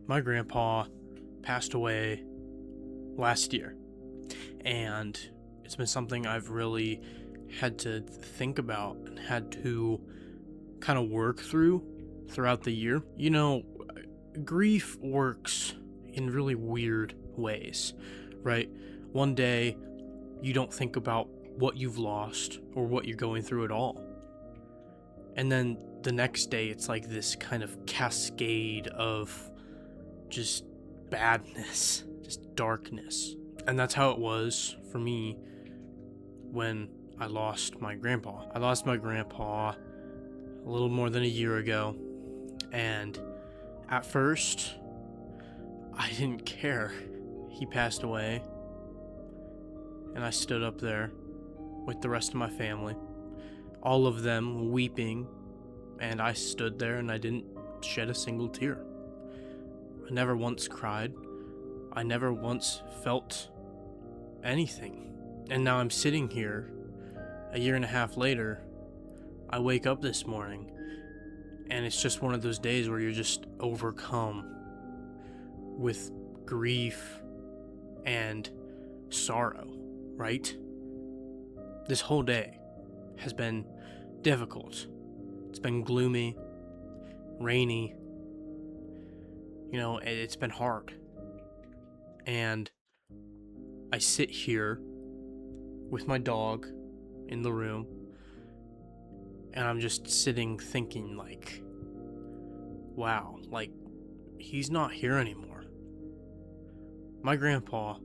My grandpa passed away last year, and it's been something I've really had to think about and had to kind of work throughout the year. Grief works in really weird ways, right? One day, you don't think about what you've lost or what you're going through at all. And then the next day, it's like this kind of cascade of just badness, just darkness. And that's how it was for me when I lost my grandpa. I lost my grandpa a little more than a year ago, and at first, I didn't care. He passed away, and I stood up there with the rest of my family, all of them weeping, and I stood there and I didn't shed a single tear. I never once cried. I never once felt anything. And now I'm sitting here, a year and a half later. I wake up this morning, and it's just one of those days where you're just overcome with grief and sorrow, right? This whole day has been difficult. It's been gloomy, rainy. It's been hard. And I sit here with my dog in the room, and I'm just sitting thinking, like, wow, like, he's not here anymore. My grandpa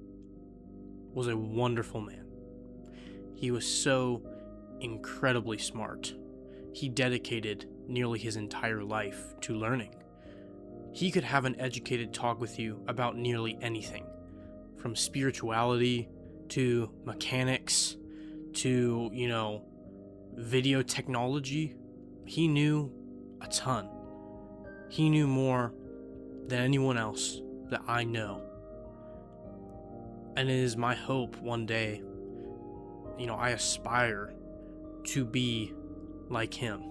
was a wonderful man. He was so incredibly smart. He dedicated nearly his entire life to learning. He could have an educated talk with you about nearly anything, from spirituality to mechanics to, video technology. He knew a ton. He knew more than anyone else that I know. And it is my hope one day, I aspire to be like him.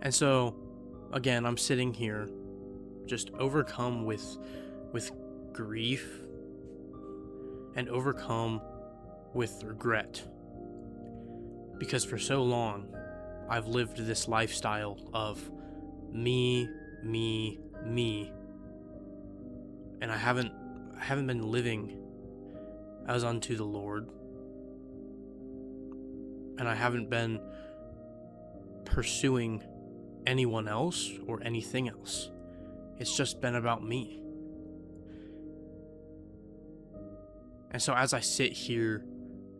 And so, again, I'm sitting here just overcome with grief and overcome with regret. Because for so long, I've lived this lifestyle of me, and I haven't been living as unto the Lord, and I haven't been pursuing anyone else or anything else. It's just been about me. And so as I sit here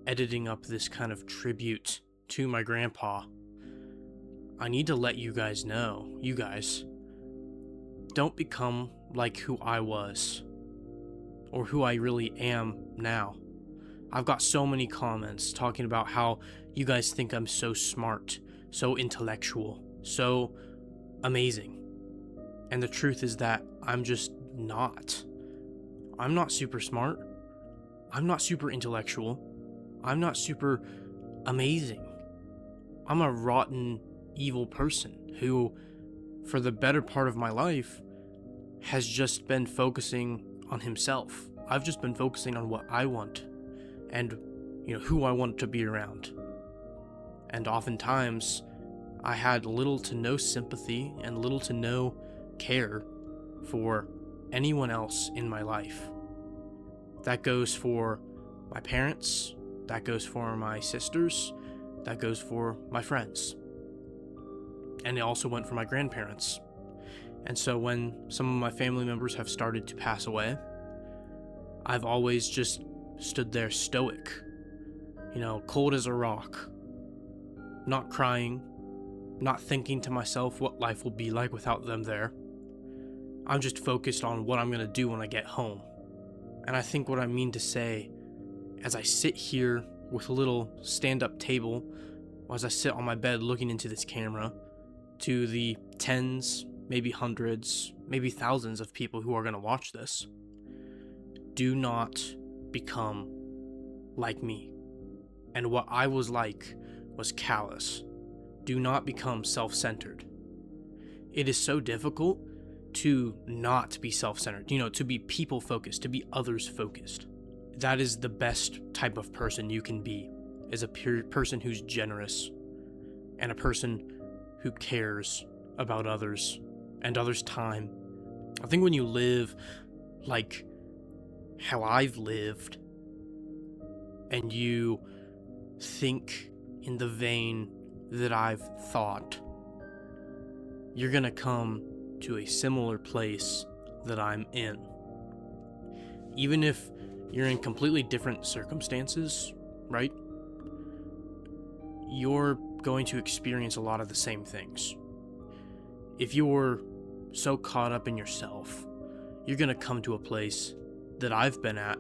editing up this kind of tribute to my grandpa, I need to let you guys know, you guys, don't become like who I was or who I really am now. I've got so many comments talking about how you guys think I'm so smart, so intellectual, so amazing. And the truth is that I'm just not. I'm not super smart. I'm not super intellectual. I'm not super amazing. I'm a rotten, evil person who, for the better part of my life, has just been focusing on himself. I've just been focusing on what I want and, who I want to be around. And oftentimes, I had little to no sympathy and little to no care for anyone else in my life. That goes for my parents, that goes for my sisters, that goes for my friends. And it also went for my grandparents. And so when some of my family members have started to pass away, I've always just stood there stoic, cold as a rock, not crying, not thinking to myself what life will be like without them there. I'm just focused on what I'm going to do when I get home. And I think what I mean to say, as I sit here with a little stand-up table, or as I sit on my bed looking into this camera, to the tens, maybe hundreds, maybe thousands of people who are going to watch this, do not become like me. And what I was like was callous. Do not become self-centered. It is so difficult to not be self-centered, to be people-focused, to be others-focused. That is the best type of person you can be, is a person who's generous and a person who cares about others and others' time. I think when you live like how I've lived and you think in the vein that I've thought, you're gonna come to a similar place that I'm in. Even if you're in completely different circumstances, right? You're going to experience a lot of the same things. If you're so caught up in yourself, you're gonna come to a place that I've been at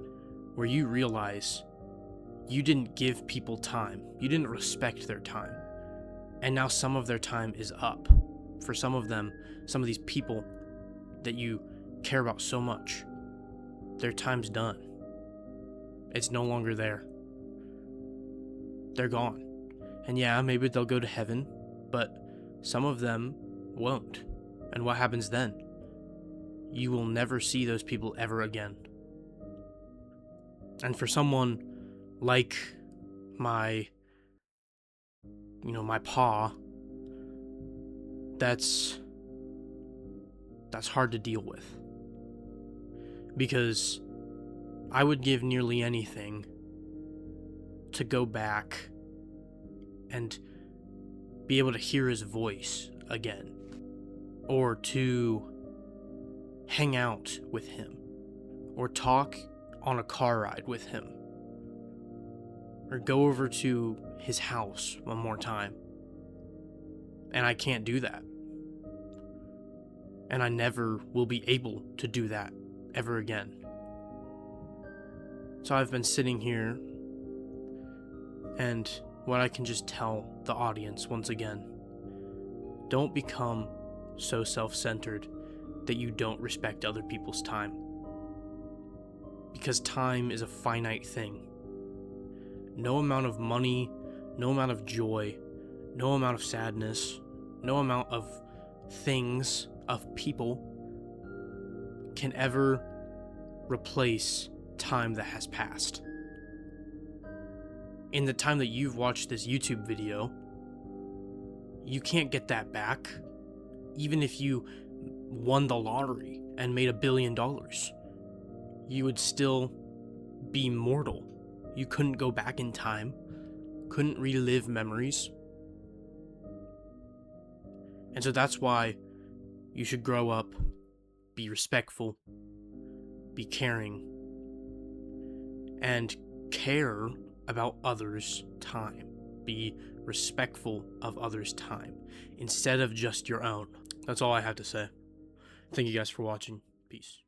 where you realize you didn't give people time. You didn't respect their time. And now some of their time is up. For some of them, some of these people that you care about so much, their time's done. It's no longer there. They're gone. And yeah, maybe they'll go to heaven, but some of them won't. And what happens then? You will never see those people ever again. And for someone like my pa, that's hard to deal with. Because I would give nearly anything to go back and be able to hear his voice again, or to hang out with him, or talk on a car ride with him, or go over to his house one more time. And I can't do that. And I never will be able to do that ever again. So I've been sitting here, and what I can just tell the audience once again, don't become so self-centered that you don't respect other people's time. Because time is a finite thing. No amount of money, no amount of joy, no amount of sadness, no amount of things, of people, can ever replace time that has passed. In the time that you've watched this YouTube video, you can't get that back. Even if you won the lottery and made $1 billion, you would still be mortal. You couldn't go back in time, couldn't relive memories. And so that's why you should grow up, be respectful, be caring, and care about others' time. Be respectful of others' time instead of just your own. That's all I have to say. Thank you guys for watching. Peace.